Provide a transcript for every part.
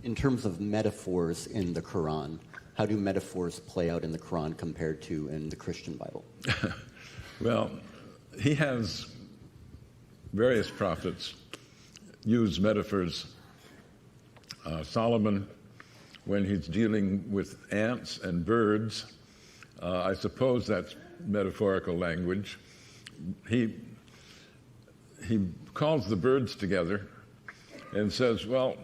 In terms of metaphors in the Quran, how do metaphors play out in the Quran compared to in the Christian Bible? Well, he has various prophets use metaphors. Solomon, when he's dealing with ants and birds, I suppose that's metaphorical language. He calls the birds together and says, well,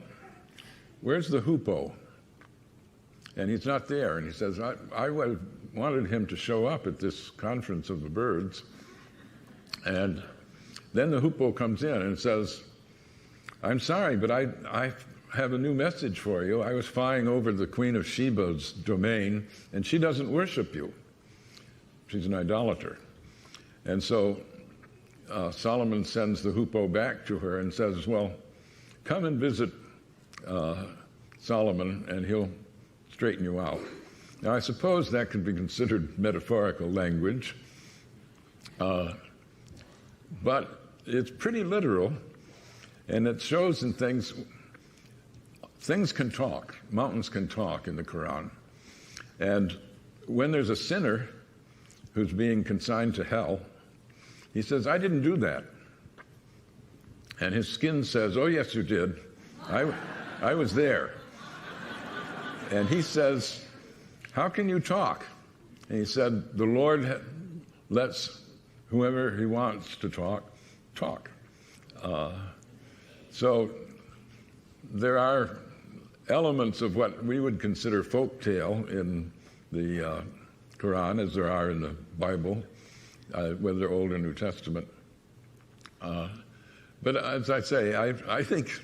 where's the hoopoe? And he's not there. And he says, I wanted him to show up at this conference of the birds. And then the hoopoe comes in and says, I'm sorry, but I have a new message for you. I was flying over the Queen of Sheba's domain, and she doesn't worship you. She's an idolater. And so Solomon sends the hoopoe back to her and says, well, come and visit Solomon, and he'll straighten you out. Now, I suppose that could be considered metaphorical language, but it's pretty literal, and it shows in things can talk. Mountains can talk in the Quran. And when there's a sinner who's being consigned to hell, he says, I didn't do that. And his skin says, oh, yes, you did. I was there. And he says, how can you talk? And he said, the Lord lets whoever he wants to talk. So there are elements of what we would consider folk tale in the Quran, as there are in the Bible, whether Old or New Testament. But as I say, I think,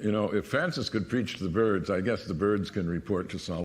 if Francis could preach to the birds, I guess the birds can report to Solomon.